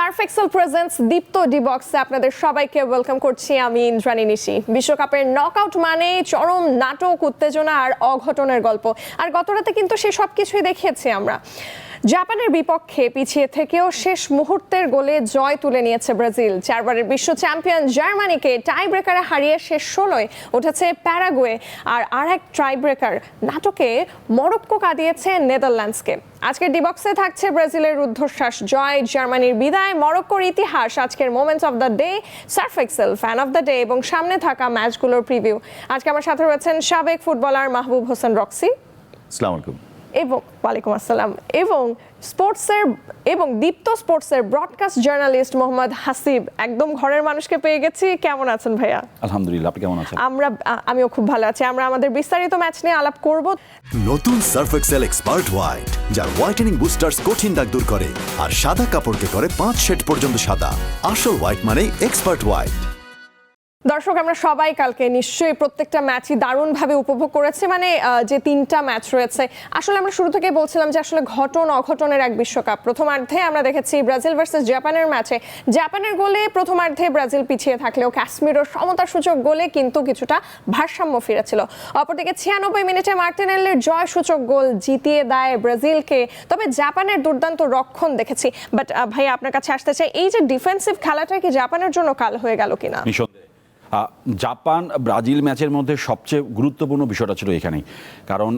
Surf Excel presents দীপ্ত D বক্সে আপনাদের সবাইকে ওয়েলকাম করছি আমি ইন্দ্রাণী নিশি। বিশ্বকাপের নকআউট মানে চরম নাটক, উত্তেজনা আর অঘটনের গল্প। আর গতরাতে কিন্তু সে সব কিছুই দেখিয়েছি আমরা। জাপানের বিপক্ষে পিছিয়ে থেকেও শেষ মুহূর্তের গোলে জয় তুলে নিয়েছে ব্রাজিল। 4 বারের বিশ্ব চ্যাম্পিয়ন জার্মানিকে টাই ব্রেকারে হারিয়ে শেষ 16-য় উঠেছে প্যারাগুয়ে। আর আরেক টাই ব্রেকার নাটকে মরক্কো কাঁদিয়েছে নেদারল্যান্ডসকে। আজকের ডিবক্সে থাকছে ব্রাজিলের রুদ্ধশ্বাস জয়, জার্মানির বিদায়, মরক্কোর ইতিহাস, আজকের moments of the day, Surf Excel fan of the day এবং সামনে থাকা ম্যাচগুলোর প্রিভিউ। আজকে আমার সাথে রয়েছেন সাবেক ফুটবলার মাহবুব হোসেন রক্সি। আসসালামু আলাইকুম। এবং ওয়ালাইকুম আসসালাম। এবং দীপ্ত স্পোর্টসের ব্রডকাস্ট জার্নালিস্ট মোহাম্মদ হাসিব। একদম ঘরের মানুষকে পেয়ে গেছি। কেমন আছেন ভাইয়া? আলহামদুলিল্লাহ, আপনি কেমন আছেন? আমিও খুব ভালো আছি। আমরা আমাদের বিস্তারিত ম্যাচ নিয়ে আলাপ করব। নতুন সার্ফ এক্সেল এক্সপার্ট হোয়াইট, যার হোয়াইটেনিং বুস্টার্স কঠিন দাগ দূর করে আর সাদা কাপড়কে করে 5 শেড পর্যন্ত সাদা। আসল হোয়াইট মানে এক্সপার্ট হোয়াইট। দর্শক, আমরা সবাই কালকে নিশ্চয়ই প্রত্যেকটা ম্যাচই দারুণভাবে উপভোগ করেছি। মানে যে 3টা ম্যাচ রয়েছে, আসলে আমরা শুরু থেকে বলছিলাম যে আসলে ঘটন অঘটনের এক বিশ্বকাপ। প্রথমার্ধে আমরা দেখেছি ব্রাজিল ভার্সেস জাপানের ম্যাচে জাপানের গোলে প্রথমার্ধে ব্রাজিল পিছিয়ে থাকলেও কাশ্মীরের সমতার সূচক গোলে কিন্তু কিছুটা ভারসাম্য ফিরেছিল। অপরদিকে 96 মিনিটে মার্টিনেল্লির জয় সূচক গোল জিতিয়ে দেয় ব্রাজিলকে। তবে জাপানের দুর্দান্ত রক্ষণ দেখেছি। বাট ভাই, আপনার কাছে আসতে চাই, এই যে ডিফেন্সিভ খেলাটা কি জাপানের জন্য কাল হয়ে গেল কিনা? জাপান ব্রাজিল ম্যাচের মধ্যে সবচেয়ে গুরুত্বপূর্ণ বিষয়টা ছিল এখানেই, কারণ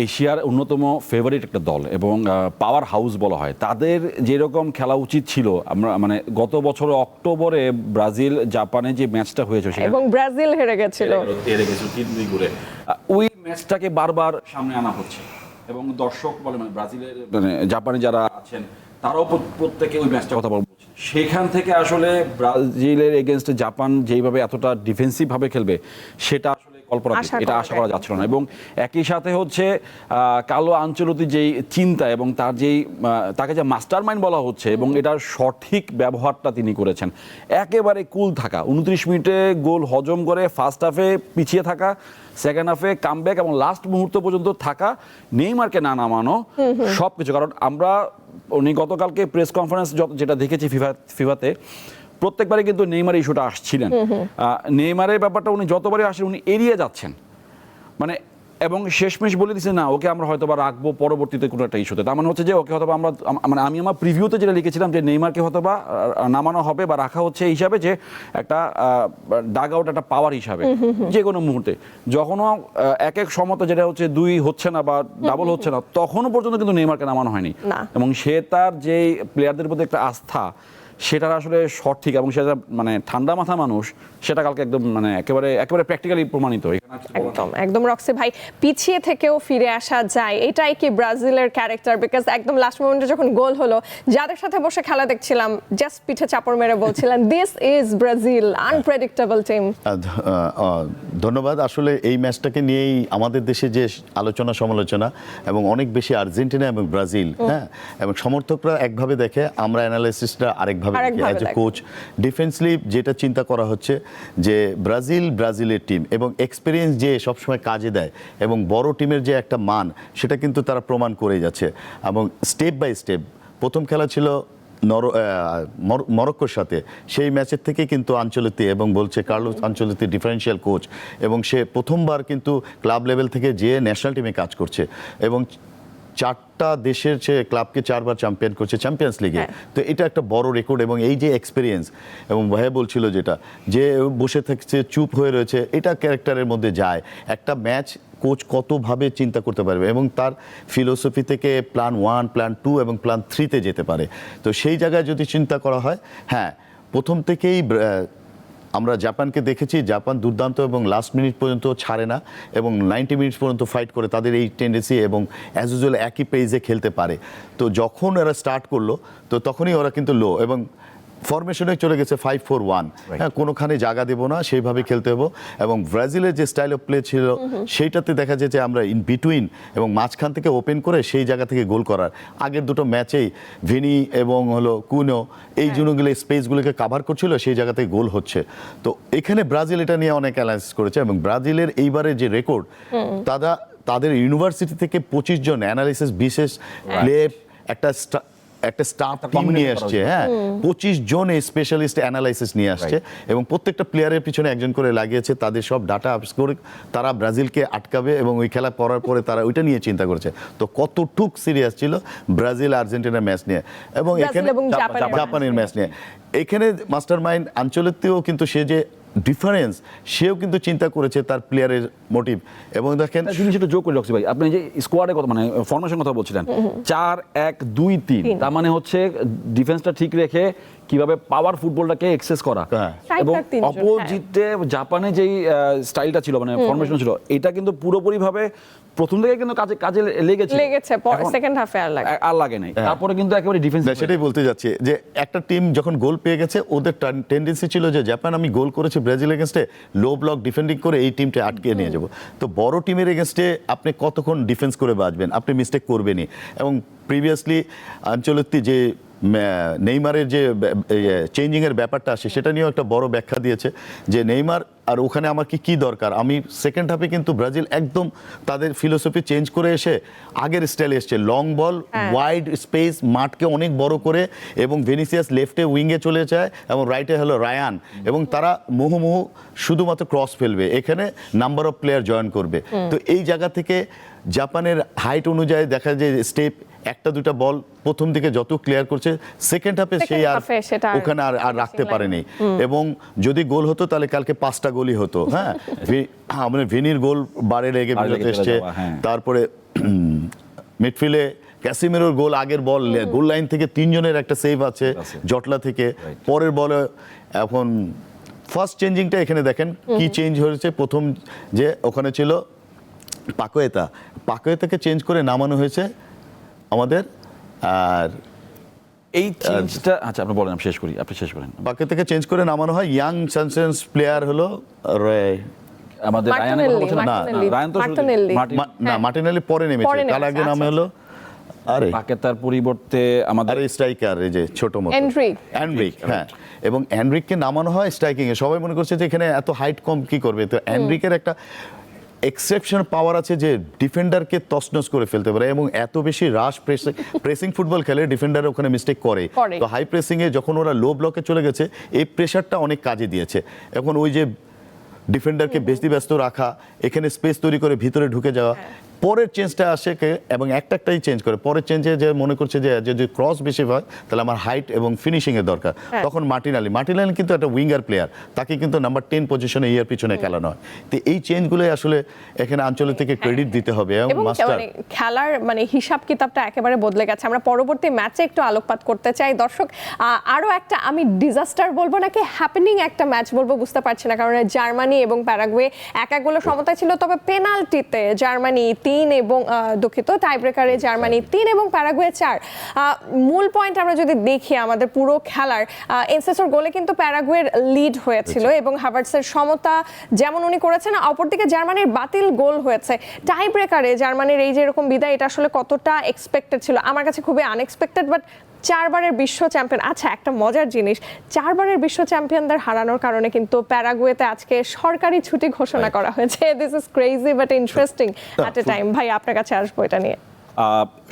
এশিয়ার অন্যতম ফেভারিট একটা দল এবং পাওয়ার হাউস বলা হয়, তাদের যেরকম খেলা উচিত ছিল। আমরা মানে গত বছর অক্টোবরে ব্রাজিল জাপানে যে ম্যাচটা হয়েছে এবং ব্রাজিল হেরে গেছিল 3-2 গোলে, ওই ম্যাচটাকে বারবার সামনে আনা হচ্ছে এবং দর্শক বলে মানে ব্রাজিলের মানে জাপানে যারা আছেন তারাও প্রত্যেকে ওই ম্যাচটার কথা বলছে। সেখান থেকে আসলে ব্রাজিলের এগেনস্টে জাপান যেইভাবে এতটা ডিফেন্সিভভাবে খেলবে সেটা আসলে কল্পনা এটা আশা করা যাচ্ছিল না। এবং একই সাথে হচ্ছে কার্লো আনচেলত্তির যেই চিন্তা এবং তার যেই তাকে যে মাস্টার মাইন্ড বলা হচ্ছে এবং এটার সঠিক ব্যবহারটা তিনি করেছেন। একেবারে কুল থাকা, 29 মিনিটে গোল হজম করে ফার্স্ট হাফে পিছিয়ে থাকা, সেকেন্ড হাফে কামব্যাক এবং লাস্ট মুহূর্ত পর্যন্ত থাকা, নেইমারকে না নামানো, সব কিছু। কারণ আমরা উনি গতকালকে প্রেস কনফারেন্স যেটা দেখেছি ফিফাতে, প্রত্যেকবারই কিন্তু নেইমার ইস্যুটা আসছিলেন। নেইমারের ব্যাপারটা উনি যতবারই আসেন উনি এড়িয়ে যাচ্ছেন, মানে এবং শেষমেশ বলে দিচ্ছে না ওকে আমরা হয়তো বা রাখবো পরবর্তীতে কোনো একটা ইস্যুতে। তার মানে হচ্ছে যে ওকে হয়তো আমরা মানে আমি আমার প্রিভিউতে যেটা লিখেছিলাম যে নেইমারকে হয়তো বা নামানো হবে বা রাখা হচ্ছে এই হিসাবে যে একটা ডাগ আউট, একটা পাওয়ার হিসাবে যে কোনো মুহূর্তে। যখনও এক সমতা যেটা হচ্ছে 2 হচ্ছে না বা ডাবল হচ্ছে না, তখনও পর্যন্ত কিন্তু নেইমারকে নামানো হয়নি এবং সে তার যে প্লেয়ারদের প্রতি একটা আস্থা সেটার আসলে সঠিক এবং সেটা মানে ঠান্ডা মাথা মানুষ, সেটা কালকে একদম মানে একেবারে প্র্যাকটিক্যালি প্রমাণিত। একদম রক্সি ভাই, পিছিয়ে থেকেও ফিরে আসা যায়, এটাই কি ব্রাজিলের ক্যারেক্টার? বিকজ একদম লাস্ট মোমেন্টে যখন গোল হলো, যাদের সাথে বসে খেলা দেখছিলাম জাস্ট পিঠে চাপড় মেরে বলছিলাম this is Brazil, unpredictable team. ধন্যবাদ। আসলে এই ম্যাচটাকে নিয়েই আমাদের দেশে যে আলোচনা সমালোচনা এবং অনেক বেশি আর্জেন্টিনা এবং ব্রাজিল, হ্যাঁ, এবং সমর্থকরা একভাবে দেখে, আমরা অ্যানালাইসিসটা আরেকভাবে দেখি। অ্যাজ এ কোচ ডিফেন্সলি যেটা চিন্তা করা হচ্ছে যে ব্রাজিলের টিম এবং এক্সপিরিয়েন্স যে সবসময় কাজে দেয় এবং বড় টিমের যে একটা মান, সেটা কিন্তু তারা প্রমাণ করে যাচ্ছে। এবং স্টেপ বাই স্টেপ, প্রথম খেলা ছিল মরক্কোর সাথে, সেই ম্যাচের থেকে কিন্তু আনচেলত্তি এবং বলছে কার্লোস আনচেলত্তি ডিফারেন্সিয়াল কোচ এবং সে প্রথমবার কিন্তু ক্লাব লেভেল থেকে যে ন্যাশনাল টিমে কাজ করছে এবং 4টা দেশের ক্লাবকে 4 বার চ্যাম্পিয়ন করছে চ্যাম্পিয়ন্স লিগে। তো এটা একটা বড় রেকর্ড এবং এই যে এক্সপিরিয়েন্স এবং ভাইয়া বলছিল যেটা যে বসে থাকছে চুপ হয়ে রয়েছে, এটা ক্যারেক্টারের মধ্যে যায়। একটা ম্যাচ কোচ কতভাবে চিন্তা করতে পারবে এবং তার ফিলোসফি থেকে প্ল্যান 1, প্ল্যান 2 এবং প্ল্যান 3-তে যেতে পারে। তো সেই জায়গায় যদি চিন্তা করা হয়, হ্যাঁ, প্রথম থেকেই আমরা জাপানকে দেখেছি, জাপান দুর্দান্ত এবং লাস্ট মিনিট পর্যন্ত ছাড়ে না এবং 90 মিনিট পর্যন্ত ফাইট করে, তাদের এই টেন্ডেন্সি এবং অ্যাজ ইউজুয়াল একই পেজে খেলতে পারে। তো যখন এরা স্টার্ট করলো তো তখনই ওরা কিন্তু লো এবং ফরমেশনে চলে গেছে 5-4-1, হ্যাঁ, কোনোখানে জায়গা দেবো না, সেইভাবে খেলতে হবো। এবং ব্রাজিলের যে স্টাইল অফ প্লে ছিল সেইটাতে দেখা যায় যে আমরা ইন বিটুইন এবং মাঝখান থেকে ওপেন করে সেই জায়গা থেকে গোল করার, আগের দুটো ম্যাচেই ভিনি এবং কুনো এই জুনোগুলো স্পেসগুলোকে কাভার করছিল, সেই জায়গা থেকে গোল হচ্ছে। তো এখানে ব্রাজিল এটা নিয়ে অনেক অ্যানালাইসিস করেছে এবং ব্রাজিলের এইবারের যে রেকর্ড, তাদের ইউনিভার্সিটি থেকে 25 জন অ্যানালিসিস বিশেষ প্লে একটা একটা স্টাফ টিম combination নিয়ে করা আসছে, হ্যাঁ 25 জন স্পেশালিস্ট অ্যানালাইসিস নিয়ে আসছে এবং প্রত্যেকটা প্লেয়ারের পিছনে একজন করে লাগিয়েছে, তাদের সব ডাটা আপস করে তারা ব্রাজিলকে আটকাবে এবং ওই খেলা পড়ার পরে তারা ওইটা নিয়ে চিন্তা করেছে। তো কতটুক সিরিয়াস ছিল ব্রাজিল আর্জেন্টিনার ম্যাচ নিয়ে এবং ব্রাজিল এখানে এবং জাপানের জাপানের ম্যাচ নিয়ে এখানে মাস্টার মাইন্ড আঞ্চলিকতেও কিন্তু সে যে ডিফারেন্স সেও কিন্তু চিন্তা করেছে তার প্লেয়ারের মোটিভ। এবং দেখেন জিনিস একটু যোগ করে রাখছি ভাই, আপনি যে স্কোয়াডের কথা মানে ফরমেশন কথা বলছিলেন 4-1-2-3, তার মানে হচ্ছে ডিফেন্সটা ঠিক রেখে কিভাবে পাওয়ার ফুটবলটাকে এক্সেস করা হ্যাঁ। এবং Striker তিনজন, অপোজিটে জাপানে যেই স্টাইলটা ছিল মানে ফরমেশন ছিল এটা কিন্তু পুরোপুরি ভাবে প্রথম থেকে কিন্তু কাজে লেগেছে সেকেন্ড হাফে আর লাগে নাই, তারপরে কিন্তু একেবারে ডিফেন্স না, সেটাই বলতে যাচ্ছি যে একটা টিম যখন গোল পেয়ে গেছে ওদের টেন্ডেন্সি ছিল যে জাপান আমি গোল করেছি ব্রাজিল এগেনস্টে, লো ব্লক ডিফেন্ডিং করে এই টিমটা আটকে নিয়ে যাব। তো বড় টিমের এগেনস্টে আপনি কতক্ষণ ডিফেন্স করে বাঁচবেন, আপনি মিস্টেক করবেনই। এবং প্রিভিয়াসলি আঞ্চলিক যে নেইমারের যে চেঞ্জিং এর ব্যাপারটা আসে সেটা নিয়েও একটা বড় ব্যাখ্যা দিয়েছে যে নেইমার আর ওখানে আমার কি দরকার। আমি সেকেন্ড হাফে কিন্তু ব্রাজিল একদম তাদের ফিলোসফি চেঞ্জ করে এসে আগের স্টাইলে এসছে, লং বল ওয়াইড স্পেস মাঠকে অনেক বড় করে এবং ভেনিসিয়াস লেফটে উইঙ্গে চলে যায় এবং রাইটে হলো রায়ান এবং তারা মুহুমুহু শুধুমাত্র ক্রস ফেলবে, এখানে নাম্বার অফ প্লেয়ার জয়েন করবে। তো এই জায়গা থেকে জাপানের হাইট অনুযায়ী দেখা যায় স্টেপ একটা দুটা বল প্রথম দিকে যত ক্লিয়ার করছে সেকেন্ড হাফে সেই আর ওখানে আর রাখতে পারেনি। এবং যদি গোল হতো তাহলে কালকে 5টা গোলই হতো। হ্যাঁ আমাদের ভিনির গোল বারে লেগে বিরতি এসছে, তারপরে মিডফিল্ডে ক্যাসিমেরোর গোল, আগের বল গোল লাইন থেকে 3 জনের একটা সেভ আছে জটলা থেকে, পরের বলে এখন ফার্স্ট চেঞ্জিংটা এখানে দেখেন কি চেঞ্জ হয়েছে। প্রথম যে ওখানে ছিল পাকোয়েতাকে চেঞ্জ করে নামানো হয়েছে আমাদের, আর এই চেঞ্জটা আচ্ছা আপনি বলেন, আপনি শেষ করেন। পাকোয়েতাকে চেঞ্জ করে নামানো হয় ইয়াং সানসেন্স প্লেয়ার হলো আমাদের রায়ানের কথা বলছেন না, রায়ান তো মার্টিনেলি পরে নেমেছে, তার আগে নামে হলো পাকেতার পরিবর্তে আমাদের স্ট্রাইকার এই যে ছোট মতো এনরিক। হ্যাঁ এবং এনরিককে নামানো হয় স্ট্রাইকিং এ। সবাই মনে করছে যে এখানে এত হাইট কম কি করবে, তো এনরিকের একটা এক্সেপশন পাওয়ার আছে যে ডিফেন্ডারকে তছনছ করে ফেলতে পারে এবং এত বেশি রাশ প্রেসিং ফুটবল খেলে ডিফেন্ডার ওখানে মিস্টেক করে। তো হাই প্রেসিং এ যখন ওরা লো ব্লকে চলে গেছে এই প্রেশারটা অনেক কাজে দিয়েছে। এখন ওই যে ডিফেন্ডারকে বেশি ব্যস্ত রাখা, এখানে স্পেস তৈরি করে ভিতরে ঢুকে যাওয়া, পরের চেঞ্জটা আসে এবং একটাই চেঞ্জ করে। পরের চেঞ্জে যে মনে করছে যে যদি ক্রস বেশি হয় তাহলে আমার হাইট এবং ফিনিশিং এর দরকার, তখন মার্টিনালি কিন্তু একটা উইঙ্গার প্লেয়ার, তাকে কিন্তু নাম্বার 10 পজিশনে ইয়ার পিছনে খেলানো হয়। তো এই চেঞ্জগুলোই আসলে এখানে আঞ্চলিক থেকে ক্রেডিট দিতে হবে এবং মাস্টার খেলার মানে হিসাব কিতাবটা একেবারে বদলে গেছে। আমরা পরবর্তী ম্যাচে একটু আলোকপাত করতে চাই দর্শক। আরো একটা আমি ডিজাস্টার বলবো নাকি হ্যাপেনিং একটা ম্যাচ বলবো বুঝতে পারছি না, কারণ জার্মানি এবং প্যারাগুয়ে এক গোলে সমতায় ছিল, তবে পেনাল্টিতে জার্মানি 3 এবং দুঃখিত টাই ব্রেকারে জার্মানি 3 এবং প্যারাগুয়ে 4। মূল পয়েন্ট আমরা যদি দেখি আমাদের পুরো খেলার এনসেসোর গোলে কিন্তু প্যারাগুয়ের লিড হয়েছিল এবং হাভার্টসের সমতা যেমন উনি করেছেন, অপরদিকে জার্মানির বাতিল গোল হয়েছে। টাই ব্রেকারে জার্মানির এই যে এরকম বিদায়, এটা আসলে কতটা এক্সপেক্টেড ছিল? আমার কাছে খুবই আনএক্সপেক্টেড, বাট 4বারের বিশ্ব চ্যাম্পিয়ন, আচ্ছা একটা মজার জিনিস, 4বারের বিশ্ব চ্যাম্পিয়নদের হারানোর কারণে কিন্তু প্যারাগুয়েতে আজকে সরকারি ছুটি ঘোষণা করা হয়েছে। This is crazy but interesting at a time. ভাই আপনার কাছে আসবো এটা নিয়ে।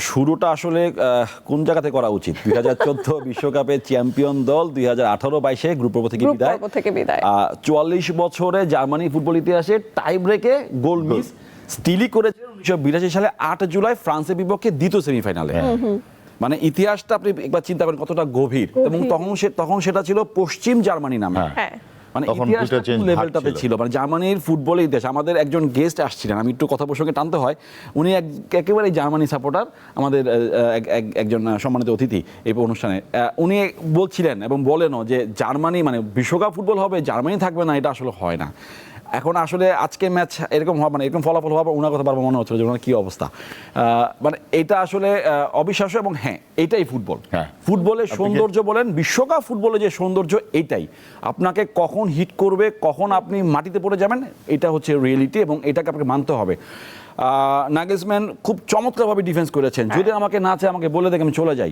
শুরুটা আসলে কোন জায়গাতে করা উচিত? 2014 বিশ্বকাপের চ্যাম্পিয়ন দল 2018-22 গ্রুপ পর্ব থেকে বিদায়। 44 বছরে জার্মানি ফুটবল ইতিহাসে টাই ব্রেকে গোল মিস স্টিলই করেছে 1982 সালে 8 জুলাই ফ্রান্সের বিপক্ষে দ্বিতীয় সেমিফাইনালে। মানে ইতিহাসটা আপনি একবার চিন্তা করেন কতটা গভীর। এবং তখন সেটা ছিল পশ্চিম জার্মানি নামে। মানে ইতিহাসটা কোন লেভেলটাতে ছিল, মানে জার্মানির ফুটবলের ইতিহাস। আমাদের একজন গেস্ট আসছিলেন, আমি একটু কথা প্রসঙ্গে টানতে হয়, উনি একেবারে জার্মানি সাপোর্টার, আমাদের একজন সম্মানিত অতিথি এই অনুষ্ঠানে। উনি বলছিলেন এবং বলেনও যে জার্মানি মানে বিশ্বকাপ ফুটবল হবে, জার্মানি থাকবে না, এটা আসলে হয় না। এখন আসলে আজকে ম্যাচ এরকম হবে, মানে এরকম ফলাফল হওয়ার ওনার কথা বারবার মনে হচ্ছিল যে ওনার কী অবস্থা। মানে এটা আসলে অবিশ্বাস্য এবং হ্যাঁ এটাই ফুটবল। ফুটবলের সৌন্দর্য বলেন, বিশ্বকাপ ফুটবলের যে সৌন্দর্য এটাই, আপনাকে কখন হিট করবে, কখন আপনি মাটিতে পড়ে যাবেন, এটা হচ্ছে রিয়েলিটি এবং এটাকে আপনাকে মানতে হবে। নাগেলসম্যান খুব চমৎকারভাবে ডিফেন্স করেছেন, যদি আমাকে না চায় আমাকে বলে দেখে আমি চলে যাই।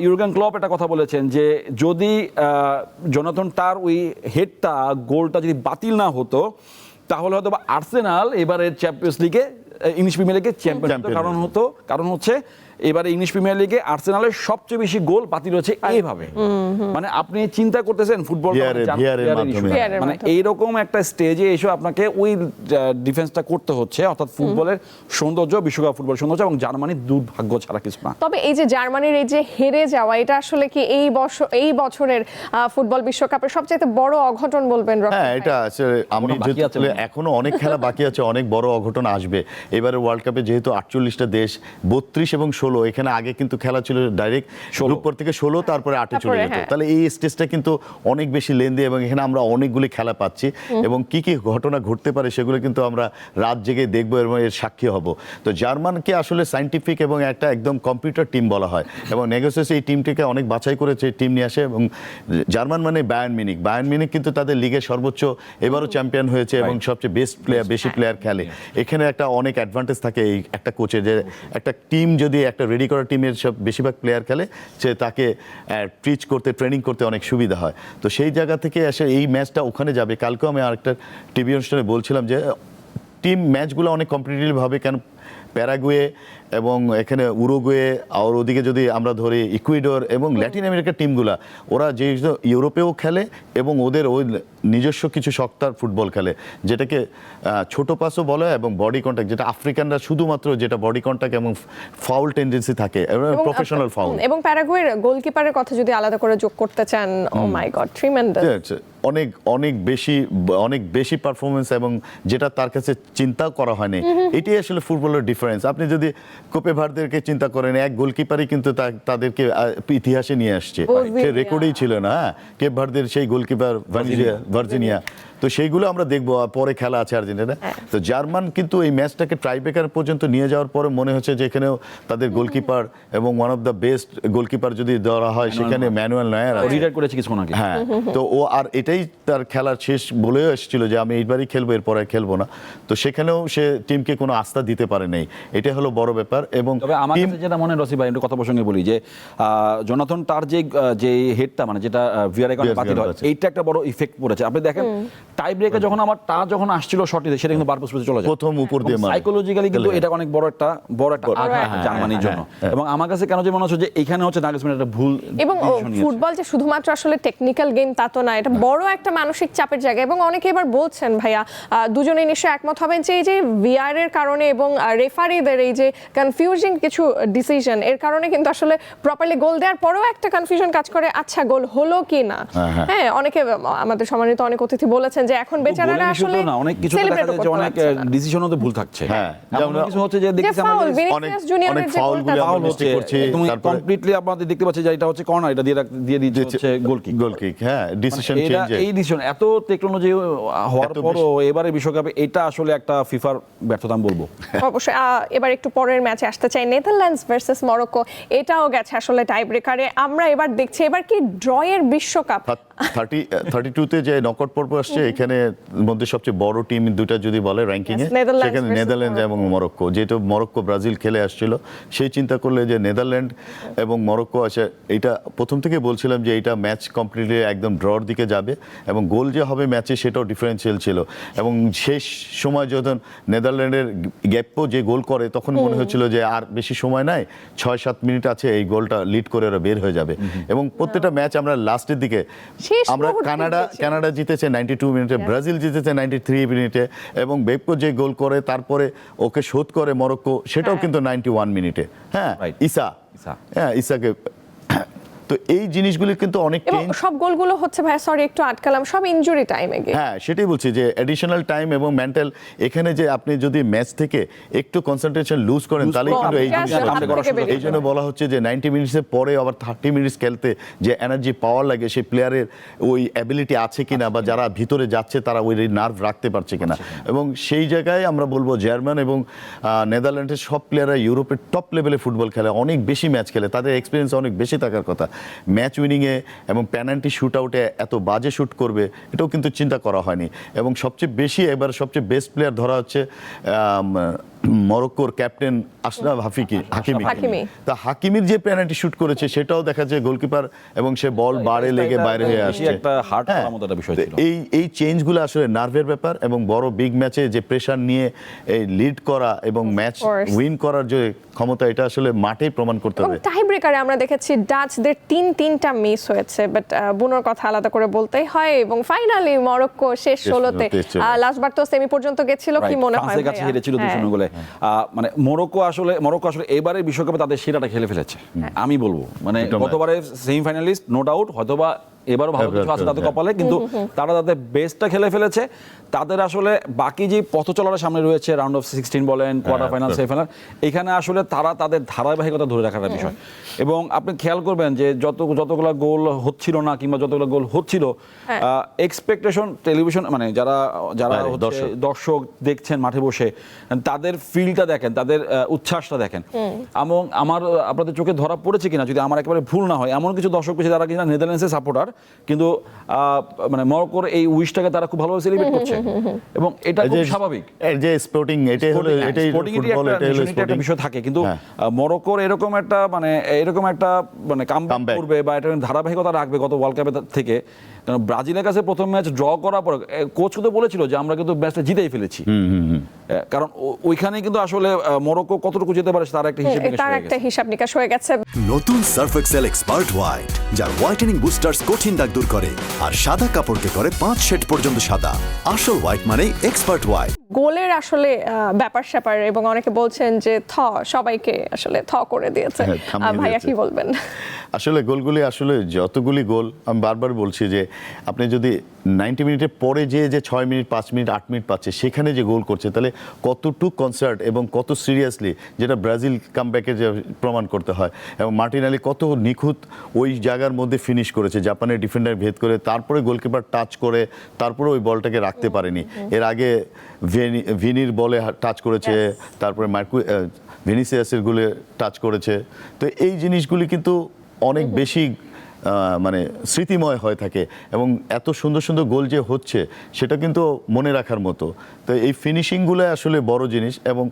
ইউর্গেন ক্লপ একটা কথা বলেছেন যে যদি জোনাথন টার ওই হেডটা গোলটা যদি বাতিল না হতো তাহলে হয়তো বা আর্সেনাল এবারের চ্যাম্পিয়ন্স লিগে ইংলিশ প্রিমিয়ার লিগে চ্যাম্পিয়ন। কারণ হচ্ছে এবারে ইংলিশ প্রিমিয়ার লিগে আর্সেনালের সবচেয়ে বেশি গোল বাতিল হয়েছে এইভাবে। মানে আপনি চিন্তা করতেছেন ফুটবল মানে এইরকম একটা স্টেজে এসে আপনাকে ওই ডিফেন্সটা করতে হচ্ছে, অর্থাৎ ফুটবলের সৌন্দর্য, বিশ্বকাপ ফুটবল সৌন্দর্য এবং জার্মানির দুর্ভাগ্য ছাড়া কিছু না। তবে এই যে জার্মানির এই যে হেরে যাওয়া, এটা আসলে কি এই বছরের ফুটবল বিশ্বকাপের সবচেয়ে বড় অঘটন বলবেন? হ্যাঁ, এটা আমি যেহেতু এখনো অনেক খেলা বাকি আছে, অনেক বড় অঘটন আসবে এবারে ওয়ার্ল্ড কাপে। যেহেতু 48টা দেশ, 32 এবং 16, এখানে আগে কিন্তু খেলা ছিল ডাইরেক্ট গ্রুপ পর থেকে 16, তারপরে 8-এ চলে যেত। তাহলে এই স্টেজটা কিন্তু অনেক বেশি লেন্দি এবং এখানে আমরা অনেকগুলি খেলা পাচ্ছি এবং কি কি ঘটনা ঘটতে পারে সেগুলো কিন্তু আমরা রাত জেগে দেখবো এবং এর সাক্ষী হব। তো জার্মানকে আসলে সায়েন্টিফিক এবং একটা একদম কম্পিউটার টিম বলা হয় এবং নেগোসিয়াস এই টিমটিকে অনেক বাছাই করেছে, টিম নিয়ে আসে। এবং জার্মান মানে বায়ার্ন মিউনিখ কিন্তু তাদের লিগের সর্বোচ্চ এবারও চ্যাম্পিয়ন হয়েছে এবং সবচেয়ে বেস্ট প্লেয়ার, বেশি প্লেয়ার খেলে। এখানে একটা অনেক অ্যাডভান্টেজ থাকে এই একটা কোচের, যে একটা টিম যদি একটা রেডি করা টিমের সব বেশিরভাগ প্লেয়ার খেলে, সে তাকে ট্রিচ করতে, ট্রেনিং করতে অনেক সুবিধা হয়। তো সেই জায়গা থেকে এসে এই ম্যাচটা ওখানে যাবে। কালকেও আমি আরেকটা টিভি অনুষ্ঠানে বলছিলাম যে টিম ম্যাচগুলো অনেক কম্পিটিটিভ হবে, কেন প্যারাগুয়ে এবং এখানে উরুগুয়ে, আর ওদিকে যদি আমরা ধরি ইকুয়েডর এবং ল্যাটিন আমেরিকার টিমগুলা, ওরা যে ইউরোপেও খেলে এবং ওদের ওই নিজস্ব কিছু সত্তার ফুটবল খেলে, যেটাকে ছোট পাসও বলে এবং বডি কন্ট্যাক্ট, যেটা আফ্রিকানরা শুধুমাত্র যেটা বডি কন্ট্যাক্ট এবং ফাউল টেন্ডেন্সি থাকে, প্রফেশনাল ফাউল। এবং প্যারাগুয়ের গোলকিপারের কথা যদি আলাদা করে যোগ করতে চান, ও মাই গড, ট্রিমেন্ডাস, অনেক বেশি পারফরমেন্স এবং যেটা তার কাছে চিন্তা করা হয়নি। এটাই আসলে ফুটবলের ডিফারেন্স। আপনি যদি কোপে ভার্দেরকে চিন্তা করেন, এক গোলকিপারই কিন্তু তাদেরকে ইতিহাসে নিয়ে আসছে, সে রেকর্ডেই ছিল না কেপ ভার্দের সেই গোলকিপার ভার্জিনিয়া। তো সেইগুলো আমরা দেখবো, পরে খেলা আছে আর্জেন্টিনা। তো জার্মান কিন্তু এই ম্যাচটাকে ট্রাইব্রেকার পর্যন্ত নিয়ে যাওয়ার পরে মনে হচ্ছে যে এখানেও তাদের গোলকিপার এবং one of the best goalkeeper যদি ধরা হয়, সেখানে ম্যানুয়েল নয়ার রিটায়ার করেছে কিছুক্ষণ আগে। হ্যাঁ, তো ও আর এটাই তার খেলার শেষ বলেও এসেছিল যে আমি এইবারই খেলবো, এরপরে খেলবো না। তো সেখানেও সে টিমকে কোনো আস্থা দিতে পারে নাই, এটা হলো বড় ব্যাপার। এবং তবে আমার কাছে যেটা মনে হয়, রসি ভাই, একটু কথা প্রসঙ্গে বলি যে জোনাথন তার যে হেডটা, মানে যেটা ভিআর কারণে বাতিল হয়, এইটা একটা বড় ইফেক্ট পড়েছে। আপনি দেখেন টাই ব্রেকে যখন যখন আসছিল শটে, সেটা কিন্তু বারপোস্টে চলে যায় প্রথম উপর দিয়ে, সাইকোলজিক্যালি কিন্তু এটা অনেক বড় একটা আঘাত জার্মানির জন্য। এবং আমার কাছে কেন যে মনে হচ্ছে যে এখানে হচ্ছে নাগেলসম্যান একটা ভুল। এবং ফুটবল যে শুধুমাত্র আসলে টেকনিক্যাল গেম তা তো না, এটা বড় একটা মানসিক চাপের জায়গা। এবং অনেকে এবার বলছেন, ভাইয়া দুজনেই নিশ্চয়ই একমত হবেন, যে এই যে ভিআর এর কারণে এবং রেফারিদের এই যে কনফিউজিং কিছু ডিসিশন, এর কারণে কিন্তু আসলে প্রপারলি গোল দেওয়ার পরেও একটা কনফিউশন কাজ করে, আচ্ছা গোল হলো কি না। হ্যাঁ, অনেকে আমাদের সম্মানিত অনেক অতিথি বলেছেন যে এখন বেচারারা আসলে অনেক কিছু দেখা যায় যে অনেক ডিসিশনও তো ভুল থাকছে। হ্যাঁ, যেমন কিছু হচ্ছে যে দেখতেছি আমরা অনেক ফাউলগুলো আমরা মিস্টেক করছি, তারপর কমপ্লিটলি আপনাদের দেখতে পাচ্ছি যে এটা হচ্ছে কর্নার, এটা দিয়ে দিচ্ছে গোল কিক। হ্যাঁ, ডিসিশন চেঞ্জ। এই ডিসিশন এত টেকনোলজি হওয়ার পরও এবারে বিশ্বকাপে এটা আসলে একটা ফিফার ব্যর্থতা আমি বলবো। অবশ্যই। এবার একটু পরের ম্যাচে আসতে চাই, নেদারল্যান্ডস ভার্সেস মরক্কো। এটাও গেছে আসলে টাই ব্রেকারে। আমরা এবার দেখছি এবার কি ড্রয়ের বিশ্বকাপ। 32তে যে নকআউট পর্ব আসছে, এখানে মধ্যে সবচেয়ে বড় টিম দুটা যদি বলে র্যাঙ্কিং এ, সেখানে নেদারল্যান্ডস এবং মরক্কো। যেটা মরক্কো ব্রাজিল খেলে আসছিল, সেই চিন্তা করলে যে নেদারল্যান্ড এবং মরক্কো আছে, এটা প্রথম থেকে বলছিলাম যে এটা ম্যাচ কমপ্লিটলি একদম ড্রর দিকে যাবে এবং গোল যে হবে ম্যাচে সেটাও ডিফারেন্সিয়াল ছিল। এবং শেষ সময় যখন নেদারল্যান্ডের গ্যাপও যে গোল করে, তখন মনে হচ্ছিল যে আর বেশি সময় নাই, 6-7 মিনিট আছে, এই গোলটা লিড করে ওরা বের হয়ে যাবে। এবং প্রত্যেকটা ম্যাচ আমরা লাস্টের দিকে আমরা কানাডা জিতেছে 92 মিনিটে, ব্রাজিল জিতেছে 93 মিনিটে, এবং বেপকো যে গোল করে তারপরে ওকে শোধ করে মরক্কো, সেটাও কিন্তু 91 মিনিটে। হ্যাঁ, ইসাকে। তো এই জিনিসগুলি কিন্তু অনেক সব গোলগুলো হচ্ছে, ভাই সরি একটু আটকালাম, সব ইনজুরি টাইমে গিয়ে। হ্যাঁ, সেটাই বলছি যে অ্যাডিশনাল টাইম এবং মেন্টাল, এখানে যে আপনি যদি ম্যাচ থেকে একটু কনসেন্ট্রেশন লুজ করেন, তাহলে কিন্তু এই জন্য বলা হচ্ছে যে 90 মিনিটসের পরে আবার 30 মিনিটস খেলতে যে এনার্জি পাওয়ার লাগে, সেই প্লেয়ারের ওই অ্যাবিলিটি আছে কিনা, বা যারা ভিতরে যাচ্ছে তারা ওই নার্ভ রাখতে পারছে কিনা। এবং সেই জায়গায় আমরা বলবো জার্মান এবং নেদারল্যান্ডের সব প্লেয়াররা ইউরোপের টপ লেভেলে ফুটবল খেলে, অনেক বেশি ম্যাচ খেলে, তাদের এক্সপিরিয়েন্স অনেক বেশি থাকার কথা। ম্যাচ উইনিংয়ে এবং পেনাল্টি শুট আউটে এত বাজে শুট করবে, এটাও কিন্তু চিন্তা করা হয়নি। এবং সবচেয়ে বেশি এবার সবচেয়ে বেস্ট প্লেয়ার ধরা হচ্ছে মরক্কোর ক্যাপ্টেন আশরাফ হাকিমি হাকিমি। তা হাকিমির যে পেনাল্টি শুট করেছে সেটাও দেখা যায় গোলকিপার এবং সে বল বারে লেগে বাইরে হয়ে আসছে। একটা হার্ট হ্যাঁ, করার মতো একটা বিষয় তো ছিল। এই চেঞ্জগুলো আসলে নার্ভের ব্যাপার এবং বড় বিগ ম্যাচে যে প্রেসার নিয়ে এই লিড করা এবং ম্যাচ course. উইন করার যে ক্ষমতা এটা আসলে মাঠেই প্রমাণ করতে এবং হবে। টাই ব্রেকারে আমরা দেখেছি ডাচদের তিনটা মিস হয়েছে, বাট বুনোর কথা আলাদা করে বলতেই হয়। এবং ফাইনালি মরক্কো শেষ 16তে লাস্টবার তো সেমি পর্যন্ত গেছিল, কি মনে হয় ফ্রান্সের কাছে ভাইয়া? হেরেছিল 2-0 গোলে। মানে মরক্কো আসলে এবারের বিশ্বকাপে তাদের সেরাটা খেলে ফেলেছে আমি বলবো। মানে একদম। গতবারে সেমিফাইনালিস্ট নো ডাউট, হয়তোবা এবারও ভালো কিছু আছে তাদের কপালে, কিন্তু তারা তাদের বেস্টটা খেলে ফেলেছে। তাদের আসলে বাকি যে পথ চলার সামনে রয়েছে, রাউন্ড অফ 16 বলেন, কোয়ার্টার ফাইনাল, সেমিফাইনাল, এখানে আসলে তারা তাদের ধারাবাহিকতা ধরে রাখার বিষয়। এবং আপনি খেয়াল করবেন যে যতগুলো গোল হচ্ছিল না কিংবা যতগুলো গোল হচ্ছিল, এক্সপেকটেশন টেলিভিশন মানে যারা হচ্ছে দর্শক দেখছেন মাঠে বসে, তাদের ফিলটা দেখেন, তাদের উচ্ছ্বাসটা দেখেন। এবং আপনাদের চোখে ধরা পড়েছে কিনা, যদি আমার একেবারে ভুল না হয়, এমন কিছু দর্শক পেয়েছে যারা কিনা নেদারল্যান্ডসের সাপোর্টার, কিন্তু মানে মরক্কোর এই উইশটাকে তারা খুব ভালোভাবে সেলিব্রেট করছে এবং এটা খুব স্বাভাবিক। এই যে স্পোর্টিং এটাই হলো ফুটবল, এটাই হলো একটা বিষয় থাকে, কিন্তু মরক্কোর এরকম একটা কামব্যাক করবে বা এটা ধারাবাহিকতা রাখবে গত ওয়ার্ল্ড কাপের থেকে। কারণ ব্রাজিলের কাছে প্রথম ম্যাচ ড্র করার পর কোচ কিন্তু বলেছিল যে আমরা কিন্তু ম্যাচটা জিতেই ফেলেছি, কারণ ওইখানে কিন্তু আসলে মরক্কো কতটুকু যেতে পারে তার একটা হিসাব নিকাশ হয়ে গেছে। নতুন সার্ফ এক্সেল এক্সপার্ট হোয়াইট, যার হোয়াইটেনিং বুস্টার্স কঠিন দাগ দূর করে আর সাদা কাপড়কে করে 5 শেড পর্যন্ত সাদা। আসল হোয়াইট মানে এক্সপার্ট হোয়াইট। গোলের আসলে ব্যাপার স্যাপার, এবং অনেকে বলছেন যে সবাইকে আসলে করে দিয়েছে। ভাইয়া কি বলবেন? আসলে গোলগুলি আসলে যতগুলি গোল আমি বারবার বলছি যে আপনি যদি 90 মিনিটের পরে যে 6 মিনিট 5 মিনিট 8 মিনিট পাচ্ছে সেখানে যে গোল করছে, তাহলে কতটুকু কনসার্ট এবং কত সিরিয়াসলি, যেটা ব্রাজিল কামব্যাকে যে প্রমাণ করতে হয়। এবং মার্টিনালি কত নিখুঁত ওই জায়গার মধ্যে ফিনিশ করেছে, জাপানের ডিফেন্ডার ভেদ করে, তারপরে গোলকিপার টাচ করে, তারপরে ওই বলটাকে রাখতে পারেনি। এর আগে ভিনির বলে টাচ করেছে, তারপরে ভিনিসিয়াসের গোলে টাচ করেছে। তো এই জিনিসগুলি কিন্তু অনেক বেশি মানে স্মৃতিময় হয়ে থাকে এবং এত সুন্দর সুন্দর গোল যে হচ্ছে সেটা কিন্তু মনে রাখার মতো। তো এই ফিনিশিংগুলো আসলে বড় জিনিস। এবং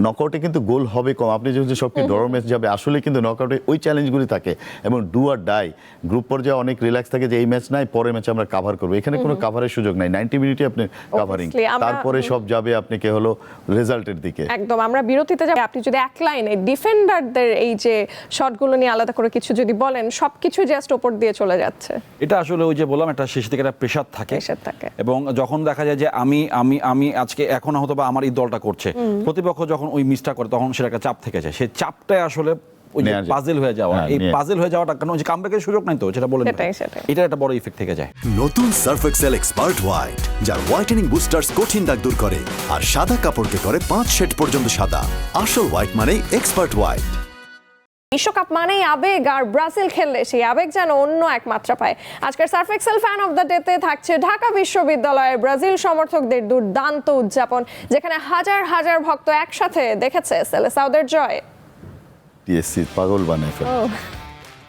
নকআউটে কিন্তু গোল হবে কম, আপনি যেহেতু সবকিছু ড্র ম্যাচ যাবে, আসলে কিন্তু নকআউটে ওই চ্যালেঞ্জগুলি থাকে এবং ডু আর ডাই। গ্রুপ পর্যায়ে অনেক রিল্যাক্স থাকে যে এই ম্যাচ নাই, পরের ম্যাচে আমরা কাভার করবো। এখানে কোনো কাভারের সুযোগ নাই, 90 মিনিটে আপনি কাভারিং, তারপরে সব যাবে আপনাকে হলো রেজাল্টের দিকে। একদম। আমরা বিরতিতে যাব, আপনি যদি এক লাইনে ডিফেন্ডারদের এই যে শটগুলো নিয়ে আলাদা করে কিছু যদি বলেন, সবকিছু জাস্ট ওপর দিয়ে চলে যাচ্ছে। এটা আসলে ওই যে বললাম, একটা শেষ থেকে একটা প্রেশার থাকে, এবং যখন দেখা যায় যে আমি আজকে এখন হয়তো বা আমার এই দলটা করছে, প্রতিপক্ষ যখন ওই মিসটা করে তখন সেটা একটা চাপ থেকে যায়। সেই চাপটাই আসলে ওই যে পাজেল হয়ে যাওয়া, এই পাজেল হয়ে যাওয়াটা, কারণ যে কামব্যাকের সুযোগ নাই তো, যেটা বলেন, এটা একটা বড় ইফেক্ট থেকে যায়। নতুন সার্ফ এক্সেল এক্সপার্ট হোয়াইট, যার হোয়াইটেনিং বুস্টার্স কঠিন দাগ দূর করে আর সাদা কাপড়কে করে 5 শেড পর্যন্ত সাদা। আসল হোয়াইট মানে এক্সপার্ট হোয়াইট। বিশ্বকাপ মানেই আবেগ, আর ব্রাজিল খেললে সেই আবেগ যেন অন্য এক মাত্রা পায়। আজকের Surf Excel fan of the ডেতে থাকছে ঢাকা বিশ্ববিদ্যালয়ের ব্রাজিল সমর্থকদের দুর্দান্ত উদযাপন, যেখানে হাজার হাজার ভক্ত একসাথে দেখেছে সেলেসাওদের জয়। টিএসসি পাগল বানায় ফেলে।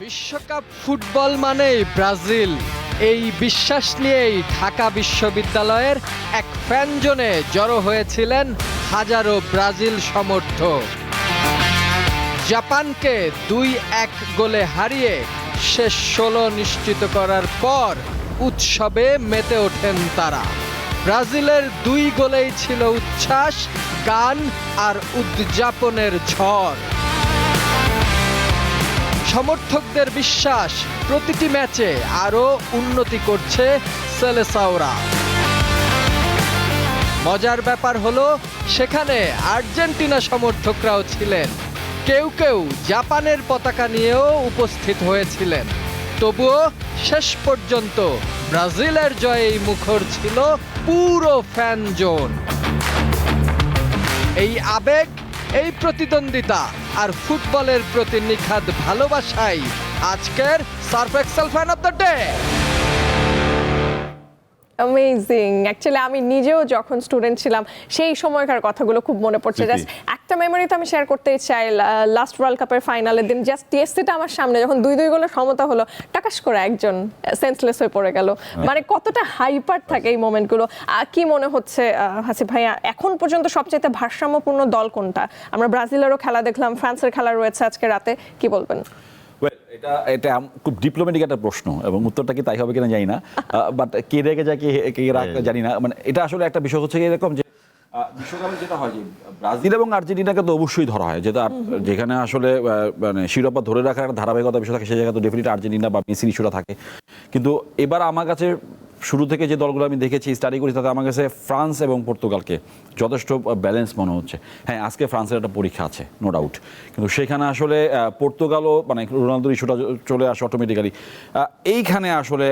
বিশ্বকাপ ফুটবল মানেই ব্রাজিল, এই বিশ্বাস নিয়েই ঢাকা বিশ্ববিদ্যালয়ের এক ফ্যান জোনে জড়ো হয়েছিলেন হাজারো ব্রাজিল সমর্থক। জাপানকে 2-1 গোলে হারিয়ে শেষ 16 নিশ্চিত করার পর উৎসবে মেতে ওঠেন তারা। ব্রাজিলের 2 গোলেই ছিল উচ্ছ্বাস, গান আর উদযাপনের ঝড়। সমর্থকদের বিশ্বাস, প্রতিটি ম্যাচে আরও উন্নতি করছে সেলেসাওরা। মজার ব্যাপার হলো, সেখানে আর্জেন্টিনা সমর্থকরাও ছিলেন, কেউ কেউ জাপানের পতাকা নিয়েও উপস্থিত হয়েছিলেন। তবুও শেষ পর্যন্ত ব্রাজিলের জয়েই মুখর ছিল পুরো ফ্যান জোন। এই আবেগ, এই প্রতিদ্বন্দ্বিতা আর ফুটবলের প্রতি নিখাদ ভালোবাসাই আজকের Surf Excel fan of the day. Amazing. Actually আমি নিজেও যখন স্টুডেন্ট ছিলাম সেই সময়কার কথাগুলো খুব মনে পড়ছে। জি, জি। জাস্ট একটা মেমোরি তো আমি শেয়ার করতে চাই। লাস্ট ওয়ার্ল্ড কাপের ফাইনালের দিন জাস্ট টিএসসিটা আমার সামনে যখন 2-2 গোলে সমতা হলো, টাকাশ করে একজন সেন্সলেস হয়ে পড়ে গেল। মানে কতটা হাইপার থাকে এই মোমেন্টগুলো। কি মনে হচ্ছে হাসিব ভাইয়া, এখন পর্যন্ত সবচেয়ে ভারসাম্যপূর্ণ দল কোনটা? আমরা ব্রাজিলেরও খেলা দেখলাম, ফ্রান্সের খেলা রয়েছে আজকে রাতে, কি বলবেন? এটা খুব ডিপ্লোম্যাটিক একটা প্রশ্ন এবং উত্তরটা কি তাই হবে কিনা জানি না, বাট কে রেখে যায় কে রাখে জানি না। মানে এটা আসলে একটা বিষয় হচ্ছে এরকম যে বিশ্বকাপে যেটা হয় যে ব্রাজিল এবং আর্জেন্টিনাকে তো অবশ্যই ধরা হয়, যেটা যেখানে আসলে মানে শিরোপা ধরে রাখার একটা ধারাবাহিকতা বিষয় থাকে, সেই জায়গায় তো ডেফিনেটলি আর্জেন্টিনা বা মেসির ইস্যুটা থাকে। কিন্তু এবার আমার কাছে শুরু থেকে যে দলগুলো আমি দেখেছি, স্টাডি করেছি, তাতে আমার কাছে ফ্রান্স এবং পর্তুগালকে যথেষ্ট ব্যালেন্স মনে হচ্ছে। হ্যাঁ, আজকে ফ্রান্সের একটা পরীক্ষা আছে, নো ডাউট, কিন্তু সেখানে আসলে পর্তুগালও মানে রোনালদোর ইস্যুটা চলে আসে অটোমেটিক্যালি। এইখানে আসলে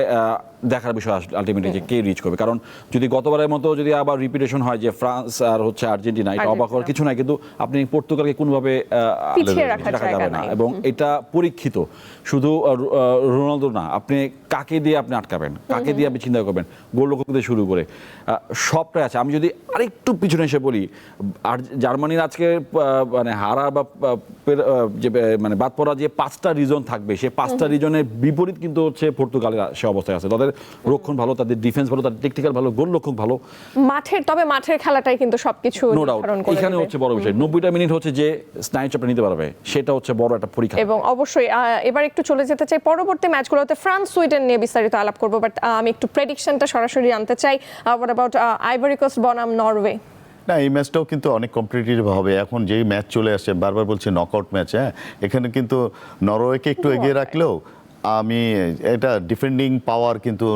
দেখার বিষয় আলটিমেটলি যে কে রিচ করবে। কারণ যদি গতবারের মতো যদি আবার রিপিটেশন হয় যে ফ্রান্স আর হচ্ছে আর্জেন্টিনা, এটা অবাক হওয়ার কিছু নাই, কিন্তু আপনি পর্তুগালকে কোনোভাবে পিছিয়ে রাখা যাবে না। এবং এটা পরীক্ষিত, শুধু রোনালদো না, আপনি কাকে দিয়ে আপনি আটকাবেন, কাকে দিয়ে আপনি চিন্তা করবেন, গোলরক্ষক দিয়ে শুরু করে সবটাই আছে। আমি যদি আরেকটু পিছনে এসে বলি, আর জার্মানির আজকে মানে হারা বা যে মানে বাদ পড়া যে 5টা রিজন থাকবে, সেই 5টা রিজনের বিপরীত কিন্তু হচ্ছে পর্তুগালের সে অবস্থায় আছে। তাদের রক্ষণ ভালো, তাদের ডিফেন্স ভালো, তাদের টেকনিক্যাল ভালো, গোলরক্ষক ভালো। মাঠের খেলাটাই কিন্তু সবকিছু নো ডাউট, এখানে হচ্ছে বড় বিষয়। 90টা মিনিট হচ্ছে যে স্নায়ু চাপটা নিতে পারবে, সেটা হচ্ছে বড় একটা পরীক্ষা। এবং অবশ্যই এবার একটু চলে যেতে চাই পরবর্তী ম্যাচগুলোতে, ফ্রান্স সুইডেন নিয়ে বিস্তারিত আলাপ করবো, বাট আমি একটু প্রেডিকশনটা সরাসরি আনতে চাই। হোয়াট অ্যাবাউট আইভরি কোস্ট বনাম নরওয়ে? না, এই ম্যাচটাও কিন্তু অনেক কম্পিটিটিভ হবে। এখন যেই ম্যাচ চলে আসছে, বারবার বলছি নকআউট ম্যাচ, হ্যাঁ, এখানে কিন্তু নরওয়েকে একটু এগিয়ে রাখলেও আমি এটা ডিফেন্ডিং পাওয়ার কিন্তু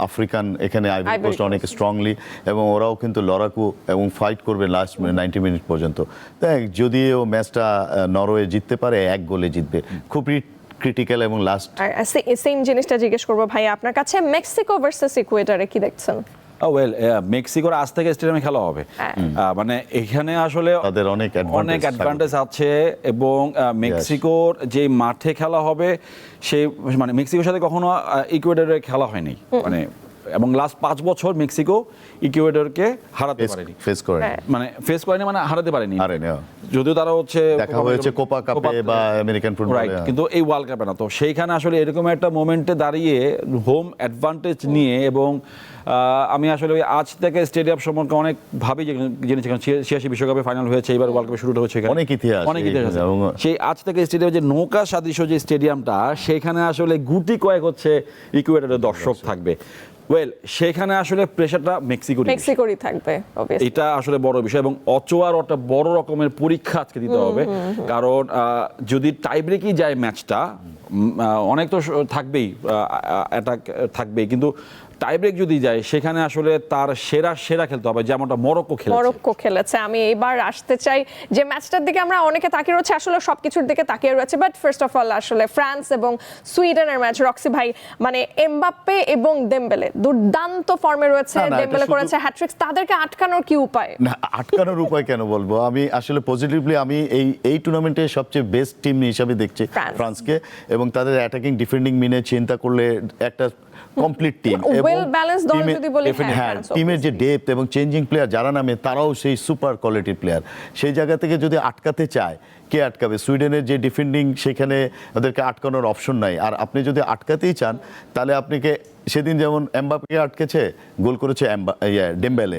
আফ্রিকান এখানে আইভরি কোস্ট অনেক স্ট্রংলি, এবং ওরাও কিন্তু লড়াকু এবং ফাইট করবে লাস্ট 90 মিনিট পর্যন্ত। দেখ, যদিও ম্যাচটা নরওয়ে জিততে পারে, 1 গোলে জিতবে, খুবই ক্রিটিক্যাল। এবং লাস্ট সেম জিনিসটা জিজ্ঞেস করবো ভাই আপনার কাছে, মেক্সিকো ভার্সেস ইকুয়েডরে কি দেখছেন? ওয়েল, মেক্সিকোর আজ থেকে স্টেডিয়ামে খেলা হবে, মানে এখানে আসলে তাদের অনেক অ্যাডভান্টেজ আছে। এবং মেক্সিকোর যে মাঠে খেলা হবে, সেই মানে মেক্সিকোর সাথে কখনো ইকুয়েডরের খেলা হয়নি, মানে এবং লাস্ট 5 বছর মেক্সিকো ইকুয়েডরকে হারাতে পারেনি, মানে ফেস করেনি, মানে হারাতে পারেনি। যদিও তারা হচ্ছে দেখা হয়েছে কোপা কাপে বা আমেরিকান ফুটবলে, কিন্তু এই ওয়ার্ল্ড কাপে না। তো সেইখানে আসলে এরকম একটা মোমেন্টে দাঁড়িয়ে হোম অ্যাডভান্টেজ নিয়ে, এবং আমি আসলে আজ থেকে স্টেডিয়াম সম্পর্কে অনেক ভাবি জেনেছি, কারণ 86 বিশ্বকাপে ফাইনাল হয়েছে, এবার ওয়ার্ল্ড কাপে শুরুটা হচ্ছে, অনেক ইতিহাস সেই আজ থেকে স্টেডিয়ামে যে নৌকা সাদৃশ্য যে স্টেডিয়ামটা, সেখানে আসলে গুটি কয়েক হচ্ছে ইকুয়েডরের দর্শক থাকবে। ওয়েল, সেখানে আসলে প্রেসারটা মেক্সিকোরই থাকবে, এটা আসলে বড় বিষয়। এবং অচোয়ার একটা বড় রকমের পরীক্ষা আজকে দিতে হবে, কারণ যদি টাই ব্রেকই যায় ম্যাচটা, অনেক তো থাকবেই, অ্যাটাক থাকবেই, কিন্তু টাইব্রেক যদি যায়, সেখানে আসলে তার সেরা খেলতে হবে, যেমনটা মরক্কো খেলেছে। আমি এবার আসতে চাই যে ম্যাচটার দিকে আমরা অনেকে তাকিয়ে রয়েছে, আসলে সবকিছুর দিকে তাকিয়ে রয়েছে, বাট ফার্স্ট অফ অল আসলে ফ্রান্স এবং সুইডেনের ম্যাচ। রক্সি ভাই, মানে এমবাপ্পে এবং দেমবেলে দুর্দান্ত ফর্মে রয়েছে, দেমবেলে করেছে হ্যাটট্রিক্স, তাদেরকে আটকানোর কি উপায়? না, আটকানোর উপায় কেন বলবো, আমি আসলে পজিটিভলি আমি এই টুর্নামেন্টে সবচেয়ে বেস্ট টিম হিসাবে দেখছি ফ্রান্সকে, এবং তাদের অ্যাটাকিং ডিফেন্ডিং মিনে চিন্তা করলে একটা কমপ্লিট টিম, ওয়েল ব্যালেন্সড দল যদি বলি, হ্যাঁ, টিমের যে ডেপথ এবং চেঞ্জিং প্লেয়ার যারা নামে, তারাও সেই সুপার কোয়ালিটির প্লেয়ার। সেই জায়গা থেকে যদি আটকাতে চায়, কে আটকাবে? সুইডেনের যে ডিফেন্ডিং, সেখানে ওদেরকে আটকানোর অপশন নাই। আর আপনি যদি আটকাতেই চান, তাহলে আপনাকে সেদিন যেমন এমবাপ্পেকে আটকেছে, গোল করেছে ডেম্বেলে।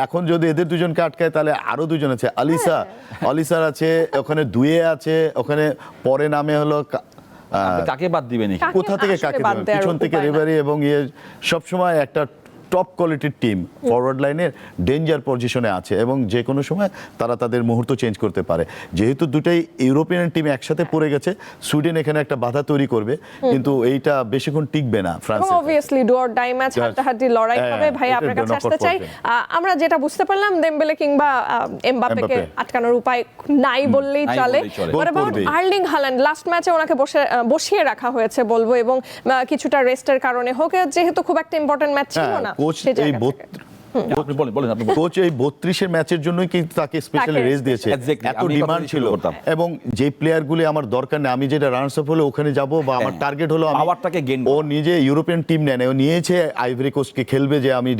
এখন যদি এদের দুজনকে আটকায়, তাহলে আরো দুজন আছে, অলিসার আছে, ওখানে দুয়ে আছে, ওখানে পরে নামে হলো কাকে বাদ দিবেন, কোথা থেকে কাকে দিবেন, পিছন থেকে রেভারি, এবং সবসময় একটা টপ কোয়ালিটির টিম ফরওয়ার্ড লাইনের ডেঞ্জার পজিশনে আছে, এবং যে কোনো সময় তারা তাদের মুহূর্ত চেঞ্জ করতে পারে। যেহেতু দুটাই ইউরোপিয়ান টিম একসাথে পড়ে গেছে, সুইডেন এখানে একটা বাধা তৈরি করবে, কিন্তু এইটা বেশিক্ষণ টিকবে না। France obviously do or die match, হাড্ডাহাড্ডি লড়াই হবে। ভাই, আপনার কাছে আসতে চাই, আমরা যেটা বুঝতে পারলাম, দেমবেলে কিংবা এমবাপ্পেকে আটকানোর উপায় নাই বললেই চলে। What about Erling Haaland? Last ম্যাচে ওনাকে বসিয়ে রাখা হয়েছে বলবো, এবং কিছুটা রেস্টের কারণে হোক, যেহেতু খুব একটা ইম্পর্টেন্ট ম্যাচ ছিল না। কোচ এই আপনি বলেন আপনি বলেন। কোচ এই 32-এর ম্যাচের জন্যই কিন্তু তাকে স্পেশালি তাকে রেস দিয়েছে। Exactly, এত আমি এই ডিমান্ড কথাটাই ছিল শুরু করতাম। এবং যে প্লেয়ারগুলি আমার দরকার নেই, আমি যেটা রানার্স আপ হলে ওখানে যাব বা আমার টার্গেট হলো আমি পাওয়ারটাকে gain ও করা। নিজে ইউরোপিয়ান টিম নেয় না, ও নিয়েছে আইভরি কোস্টকে খেলবে, যে আমি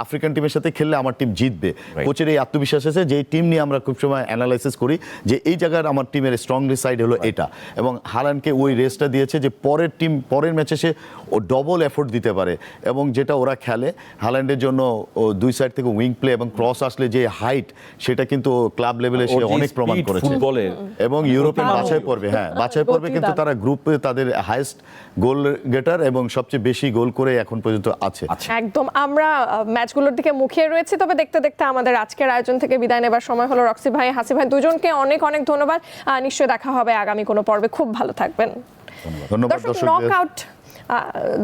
আফ্রিকান টিমের সাথে খেললে আমার টিম জিতবে। কোচের এই আত্মবিশ্বাস আছে, যে টিম নিয়ে আমরা খুব সময় অ্যানালাইসিস করি যে এই জায়গার আমার টিমের স্ট্রংলি সাইড হলো এটা, এবং হালান্ডকে ওই রেসটা দিয়েছে যে পরের ম্যাচে সে ও ডবল এফোর্ট দিতে পারে, এবং যেটা ওরা খেলে হালান্ডের জন্য ও দুই সাইড থেকে উইং প্লে এবং ক্রস আসলে যে হাইট, সেটা কিন্তু ক্লাব লেভেলে সে ওর যে অনেক প্রমাণ speed করেছে ফুটবলের, এবং ইউরোপিয়ান দারুণ। বাছাই পর্বে বাছাই পর্বে কিন্তু দারুণ। তারা গ্রুপে তাদের হাইয়েস্ট গোল গেটার এবং সবচেয়ে বেশি গোল করে এখন পর্যন্ত আছে। একদম আমরা ম্যাচগুলোর দিকে মুখিয়ে রয়েছি, তবে দেখতে দেখতে আমাদের আজকের আয়োজন থেকে বিদায় নেবার সময় হলো। রক্সি ভাই, হাসি ভাই, দুজনকে অনেক অনেক ধন্যবাদ। নিশ্চয়ই দেখা হবে আগামী কোনো পর্বে। খুব ভালো থাকবেন। ধন্যবাদ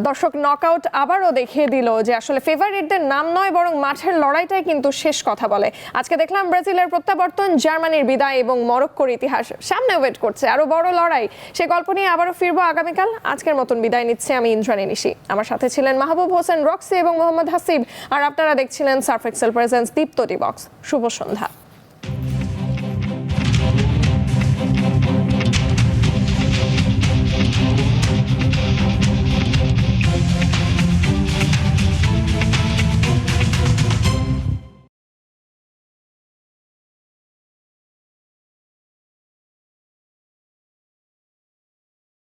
দর্শক নকআউট আবারও দেখিয়ে দিল যে আসলে ফেভারিটদের নাম নয়, বরং মাঠের লড়াইটাই কিন্তু শেষ কথা বলে। আজকে দেখলাম ব্রাজিলের প্রত্যাবর্তন, জার্মানির বিদায় এবং মরক্কোর ইতিহাস সামনে ওয়েট করছে আরো বড় লড়াই। সেই গল্প নিয়ে আবারও ফিরবো আগামীকাল। আজকের মতন বিদায় নিচ্ছে আমি ইন্দ্রাণী নিশি। আমার সাথে ছিলেন মাহবুব হোসেন, রক্সি এবং মোহাম্মদ হাসিব, আর আপনারা দেখছিলেন সার্ফ এক্সেল প্রেজেন্স দীপ্ত ডি বক্স। শুভ সন্ধ্যা।